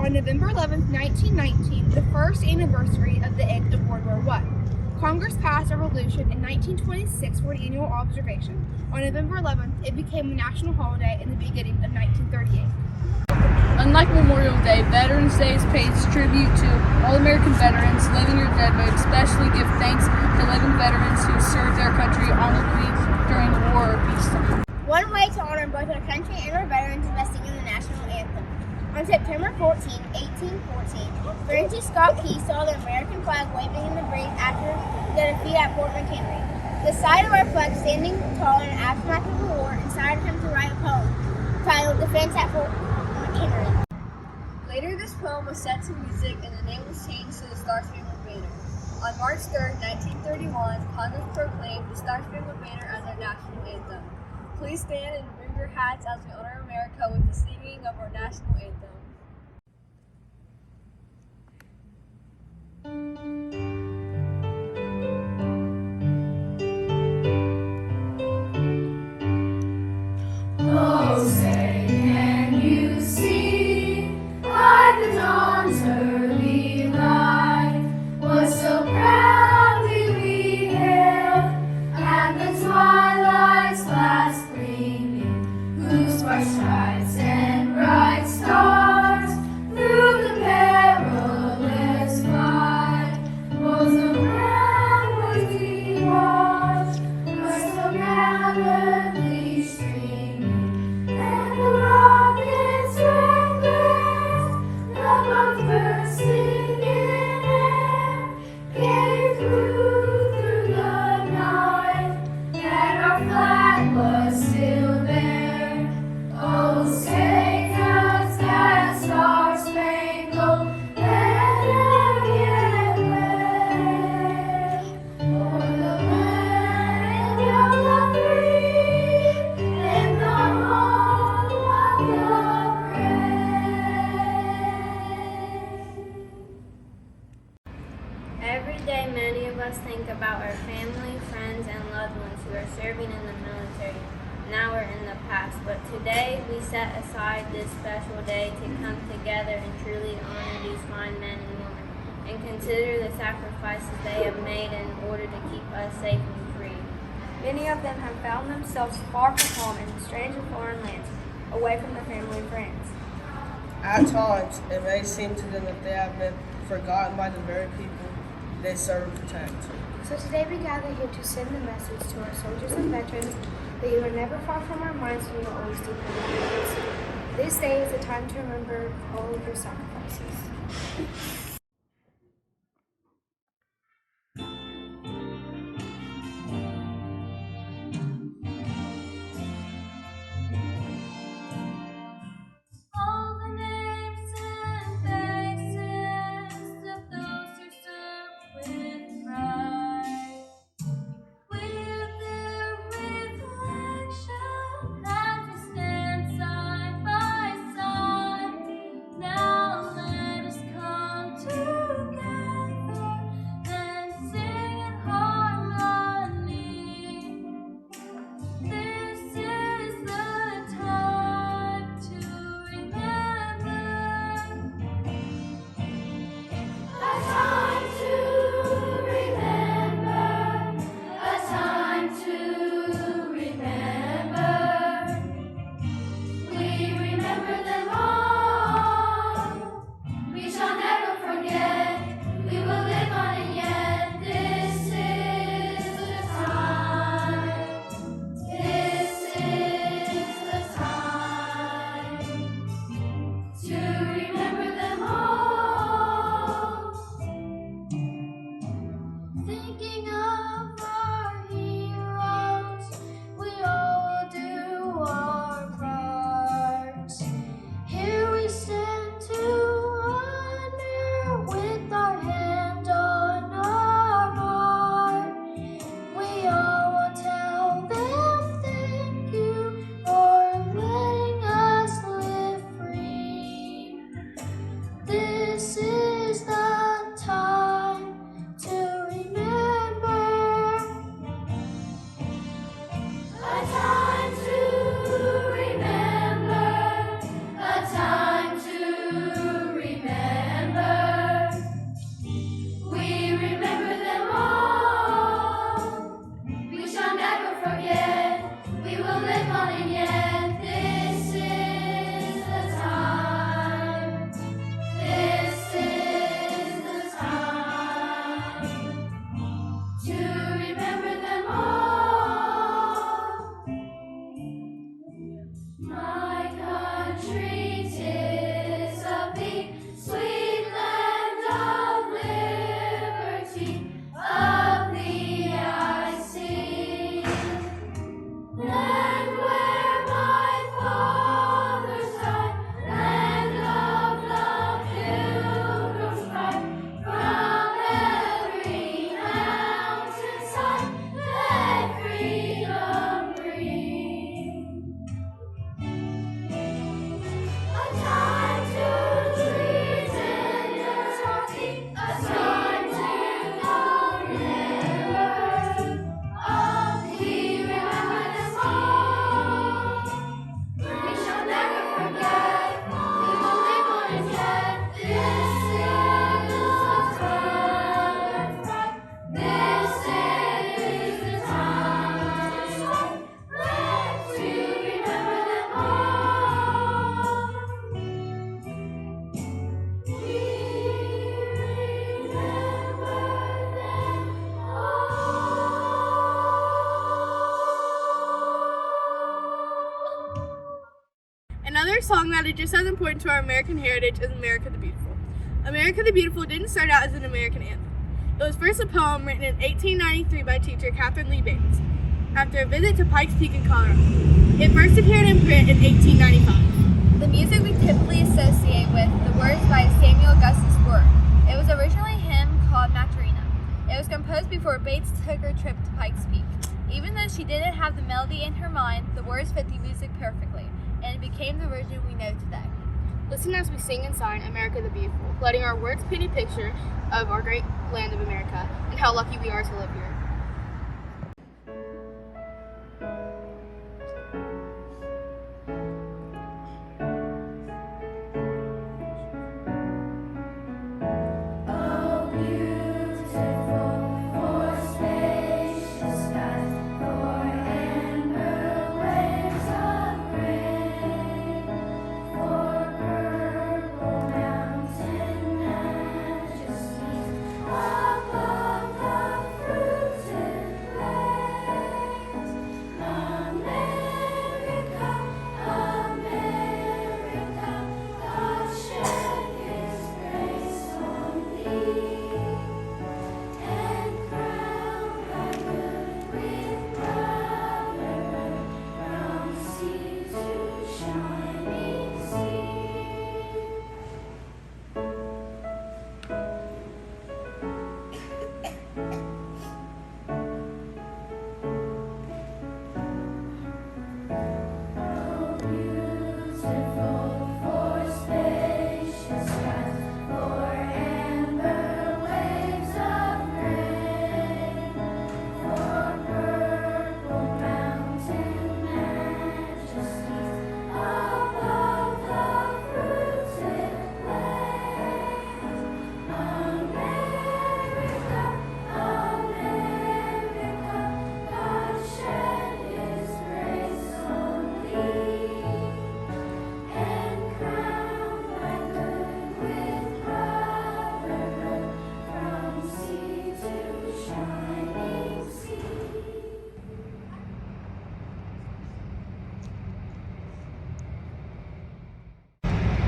On November 11, 1919, the first anniversary of the end of World War I, Congress passed a resolution in 1926 for an annual observation. On November 11th, it became a national holiday in the beginning of 1938. Unlike Memorial Day, Veterans Day pays tribute to all American veterans, living or dead, but especially give thanks to living veterans who served their country honorably during war or peacetime. One way to honor both our country and our veterans is by singing the national anthem. On September 14, 1814, Francis Scott Key saw the American flag waving in the breeze after the defeat at Fort McHenry. The sight of our flag standing tall in the aftermath of the war inspired him to write a poem titled Defense at Fort McHenry. Later, this poem was set to music and the name was changed to the Star-Spangled Banner. On March 3, 1931, Congress proclaimed the Star-Spangled Banner as our national anthem. Please stand and remove your hats as we honor America with the singing of our national anthem. Oh, say, can you see by the dawn's early light what so proudly we hailed, and the twilight's last gleaming, whose bright stripes and bright stars through the perilous fight was the ground we watched, was so gallantly streaming, and the rocket's red glares, the bombs bursting in air, gave through the night that our flag was still there. Oh, say does that star-spangled banner yet wave o'er the land of the free and the home of the brave? Every day, many of us think about our family, friends, and loved ones who are serving in the military, now or in the past. But today, we set aside this special day to come together and truly honor these fine men and women, and consider the sacrifices they have made in order to keep us safe and free. Many of them have found themselves far from home in strange and foreign lands, away from their family and friends. At times, it may seem to them that they have been forgotten by the very people they serve and protect. So today we gather here to send the message to our soldiers and veterans that you are never far from our minds and you will always do for our hearts. This day is a time to remember all of your sacrifices. Now let us come another song that is just as important to our American heritage is America the Beautiful. America the Beautiful didn't start out as an American anthem. It was first a poem written in 1893 by teacher Catherine Lee Bates after a visit to Pikes Peak in Colorado. It first appeared in print in 1895. The music we typically associate with the words by Samuel Augustus Word. It was originally a hymn called Macarena. It was composed before Bates took her trip to Pikes Peak. Even though she didn't have the melody in her mind, the words fit the music perfectly, and it became the version we know today. Listen as we sing and sign America the Beautiful, letting our words paint a picture of our great land of America and how lucky we are to live here.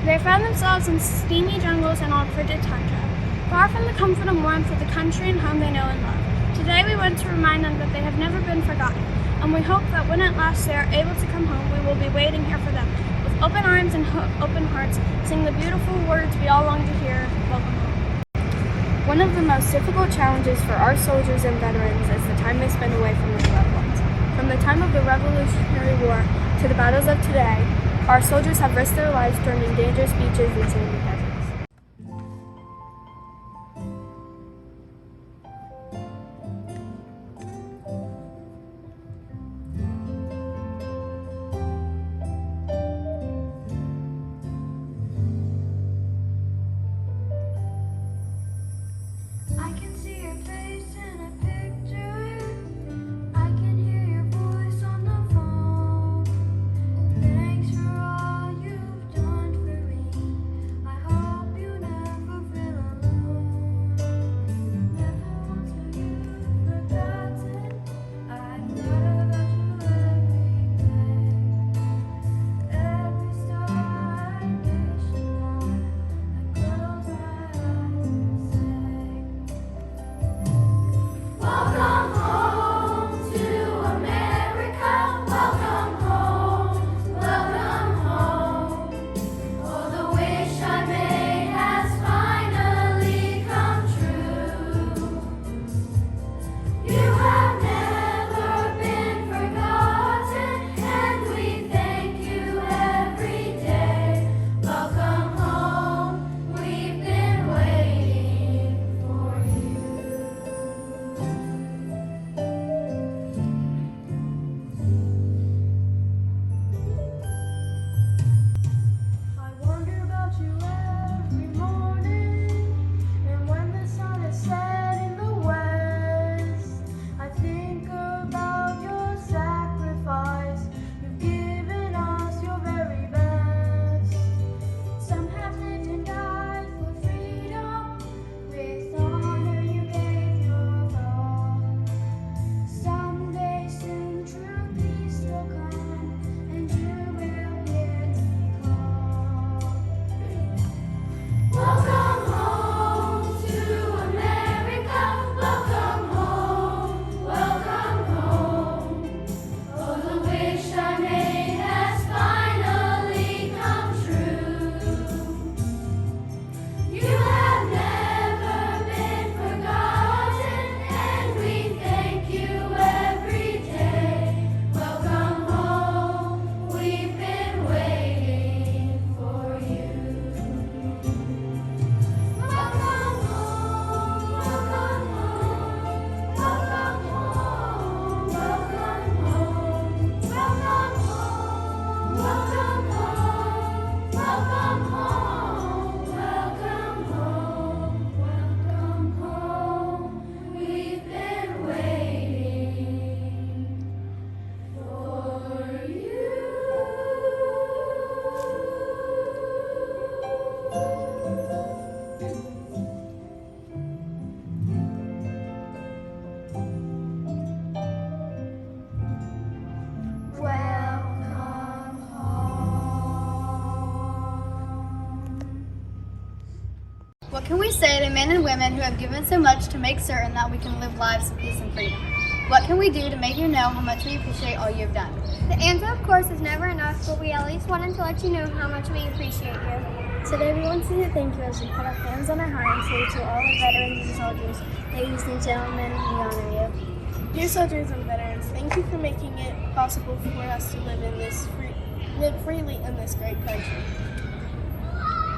They found themselves in steamy jungles and on frigid tundra, far from the comfort and warmth of the country and home they know and love. Today we want to remind them that they have never been forgotten, and we hope that when at last they are able to come home, we will be waiting here for them, with open arms and open hearts, sing the beautiful words we all long to hear, welcome home. One of the most difficult challenges for our soldiers and veterans is the time they spend away from their loved ones. From the time of the Revolutionary War to the battles of today, our soldiers have risked their lives storming dangerous beaches and sandy deserts. I can see your face in a picture. I can hear your voice on the phone. Thanks for all you've done for me. I hope you never feel alone. Never once have you forgotten. I thought about you every day. Every star I wish upon. I close my eyes and say, can we say to men and women who have given so much to make certain that we can live lives of peace and freedom? What can we do to make you know how much we appreciate all you have done? The answer, of course, is never enough, but we at least wanted to let you know how much we appreciate you. Today we want to say thank you as we put our hands on our heart and say to all the veterans and soldiers, ladies and gentlemen, we honor you. Dear soldiers and veterans, thank you for making it possible for us to live freely in this great country.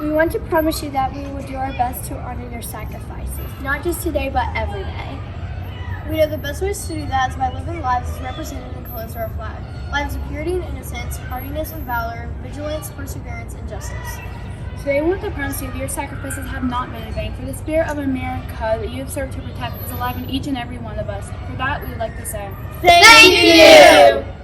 We want to promise you that we will do our best to honor your sacrifices, not just today, but every day. We know the best ways to do that is by living lives as represented in the colors of our flag. Lives of purity and innocence, hardiness and valor, vigilance, perseverance, and justice. Today we want to promise you that your sacrifices have not been in vain, for the spirit of America that you have served to protect is alive in each and every one of us. For that, we would like to say, Thank you!